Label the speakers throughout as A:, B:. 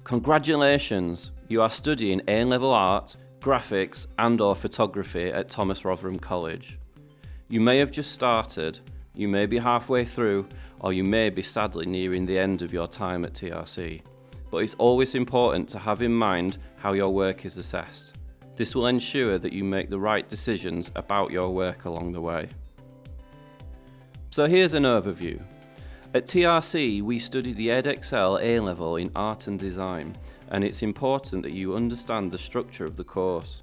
A: Congratulations! You are studying A-level art, graphics and/or photography at Thomas Rotherham College. You may have just started, you may be halfway through, or you may be sadly nearing the end of your time at TRC. But it's always important to have in mind how your work is assessed. This will ensure that you make the right decisions about your work along the way. So here's an overview. At TRC, we study the Edexcel A-level in art and design, and it's important that you understand the structure of the course.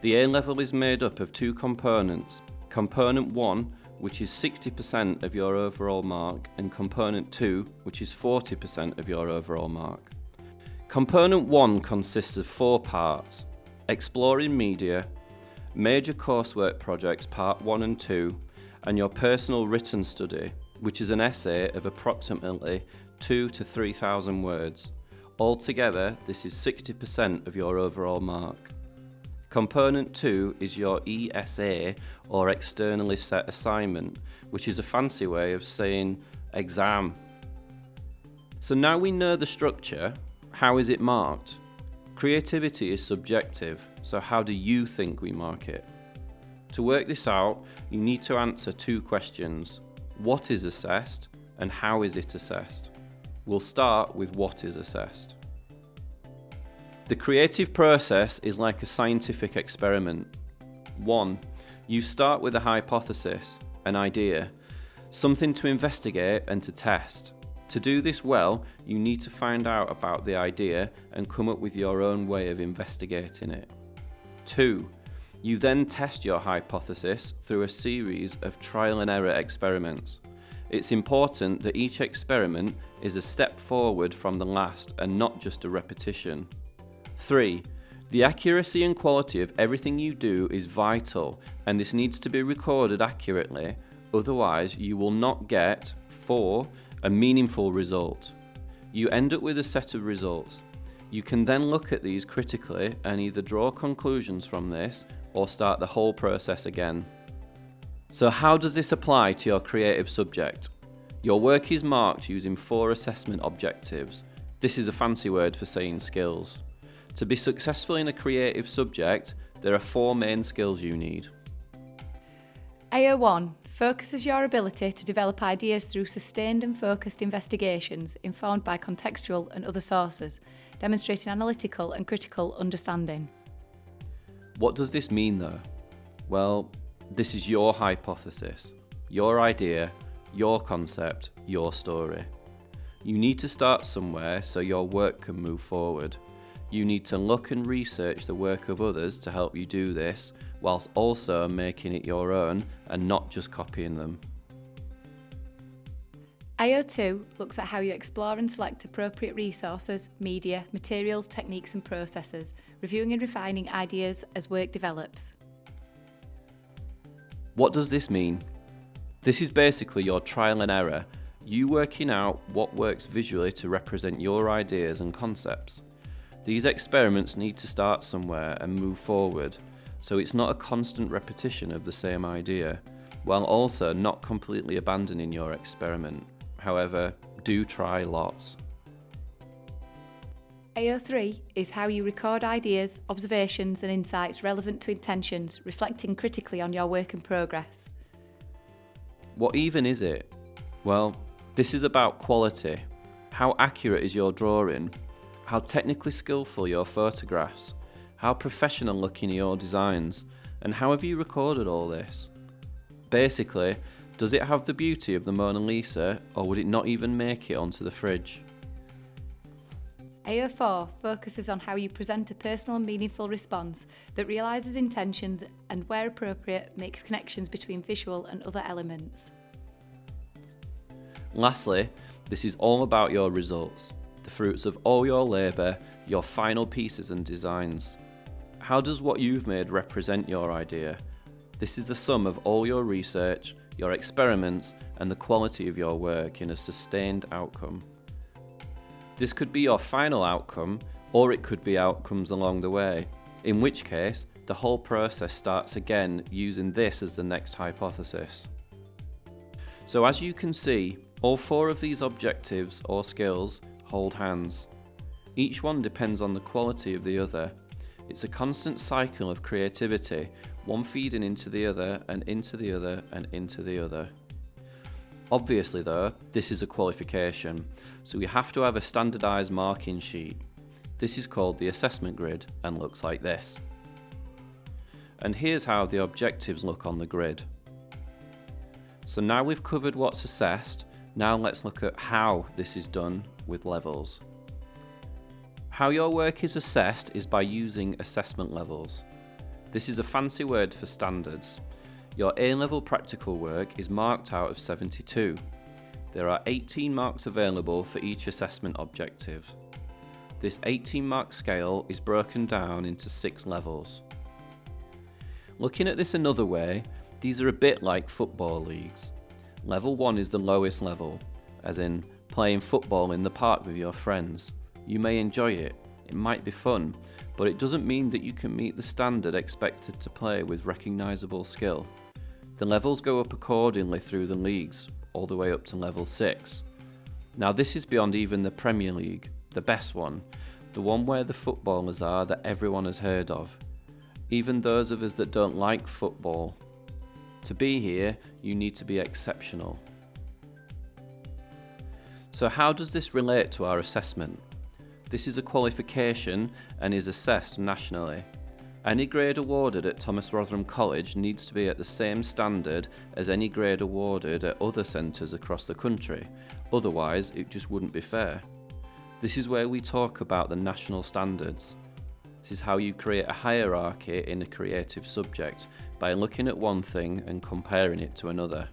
A: The A-level is made up of two components. Component 1, which is 60% of your overall mark, and Component 2, which is 40% of your overall mark. Component 1 consists of 4 parts: Exploring Media, Major Coursework Projects Part 1 and 2, and your Personal Written Study, which is an essay of approximately 2,000 to 3,000 words. Altogether, this is 60% of your overall mark. Component 2 is your ESA, or Externally Set Assignment, which is a fancy way of saying exam. So now we know the structure, how is it marked? Creativity is subjective, so how do you think we mark it? To work this out, you need to answer 2 questions. What is assessed and how is it assessed? We'll start with what is assessed. The creative process is like a scientific experiment. 1. You start with a hypothesis, an idea, something to investigate and to test. To do this well, you need to find out about the idea and come up with your own way of investigating it. 2. You then test your hypothesis through a series of trial and error experiments. It's important that each experiment is a step forward from the last and not just a repetition. 3. The accuracy and quality of everything you do is vital, and this needs to be recorded accurately, otherwise you will not get 4. A meaningful result. You end up with a set of results. You can then look at these critically and either draw conclusions from this or start the whole process again. So how does this apply to your creative subject? Your work is marked using 4 assessment objectives. This is a fancy word for saying skills. To be successful in a creative subject, there are 4 main skills you need.
B: AO1 focuses your ability to develop ideas through sustained and focused investigations informed by contextual and other sources, demonstrating analytical and critical understanding.
A: What does this mean though? Well, this is your hypothesis, your idea, your concept, your story. You need to start somewhere so your work can move forward. You need to look and research the work of others to help you do this, whilst also making it your own and not just copying them.
B: AO2 looks at how you explore and select appropriate resources, media, materials, techniques and processes, reviewing and refining ideas as work develops.
A: What does this mean? This is basically your trial and error, you working out what works visually to represent your ideas and concepts. These experiments need to start somewhere and move forward, so it's not a constant repetition of the same idea, while also not completely abandoning your experiment. However, do try lots.
B: AO3 is how you record ideas, observations and insights relevant to intentions, reflecting critically on your work in progress.
A: What even is it? Well, this is about quality. How accurate is your drawing? How technically skillful your photographs? How professional looking are your designs? And how have you recorded all this? Basically, does it have the beauty of the Mona Lisa, or would it not even make it onto the fridge?
B: AO4 focuses on how you present a personal and meaningful response that realises intentions and, where appropriate, makes connections between visual and other elements.
A: Lastly, this is all about your results, the fruits of all your labour, your final pieces and designs. How does what you've made represent your idea? This is the sum of all your research, your experiments, and the quality of your work in a sustained outcome. This could be your final outcome, or it could be outcomes along the way, in which case, the whole process starts again using this as the next hypothesis. So as you can see, all 4 of these objectives or skills hold hands. Each one depends on the quality of the other. It's a constant cycle of creativity, one feeding into the other and into the other and into the other. Obviously though, this is a qualification, so we have to have a standardised marking sheet. This is called the assessment grid and looks like this. And here's how the objectives look on the grid. So now we've covered what's assessed, now let's look at how this is done with levels. How your work is assessed is by using assessment levels. This is a fancy word for standards. Your A-level practical work is marked out of 72. There are 18 marks available for each assessment objective. This 18-mark scale is broken down into 6 levels. Looking at this another way, these are a bit like football leagues. Level 1 is the lowest level, as in playing football in the park with your friends. You may enjoy it, it might be fun, but it doesn't mean that you can meet the standard expected to play with recognisable skill. The levels go up accordingly through the leagues, all the way up to level 6. Now this is beyond even the Premier League, the best one, the one where the footballers are that everyone has heard of. Even those of us that don't like football. To be here, you need to be exceptional. So how does this relate to our assessment? This is a qualification and is assessed nationally. Any grade awarded at Thomas Rotherham College needs to be at the same standard as any grade awarded at other centres across the country, otherwise it just wouldn't be fair. This is where we talk about the national standards. This is how you create a hierarchy in a creative subject, by looking at one thing and comparing it to another.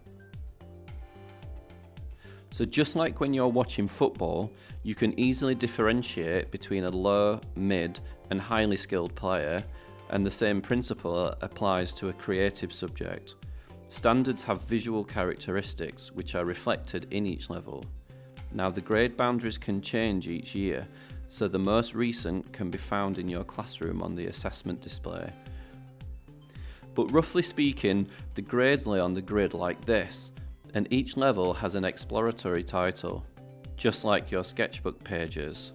A: So just like when you're watching football, you can easily differentiate between a low, mid and highly skilled player, and the same principle applies to a creative subject. Standards have visual characteristics which are reflected in each level. Now the grade boundaries can change each year, so the most recent can be found in your classroom on the assessment display. But roughly speaking, the grades lay on the grid like this, and each level has an exploratory title, just like your sketchbook pages.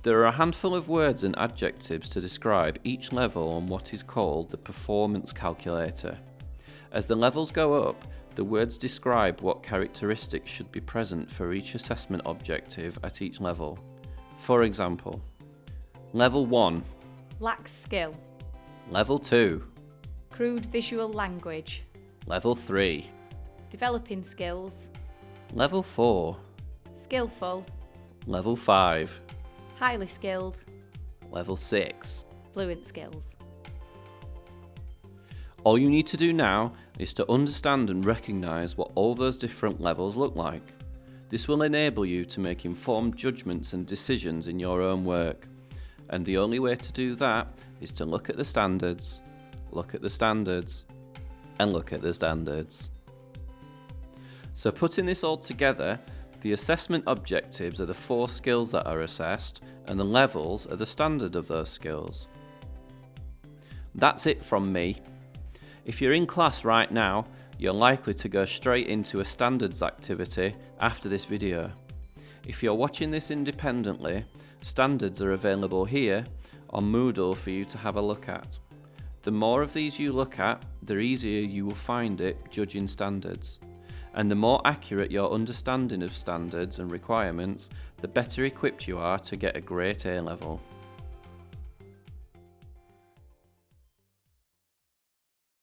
A: There are a handful of words and adjectives to describe each level on what is called the performance calculator. As the levels go up, the words describe what characteristics should be present for each assessment objective at each level. For example, Level 1.
B: Lacks skill.
A: Level 2.
B: Crude visual language.
A: Level 3.
B: Developing skills.
A: Level 4.
B: Skillful.
A: Level 5.
B: Highly skilled.
A: Level 6.
B: Fluent skills.
A: All you need to do now is to understand and recognise what all those different levels look like. This will enable you to make informed judgments and decisions in your own work. And the only way to do that is to look at the standards, look at the standards, and look at the standards. So putting this all together, the assessment objectives are the 4 skills that are assessed, and the levels are the standard of those skills. That's it from me. If you're in class right now, you're likely to go straight into a standards activity after this video. If you're watching this independently, standards are available here on Moodle for you to have a look at. The more of these you look at, the easier you will find it judging standards. And the more accurate your understanding of standards and requirements, the better equipped you are to get a great A-level.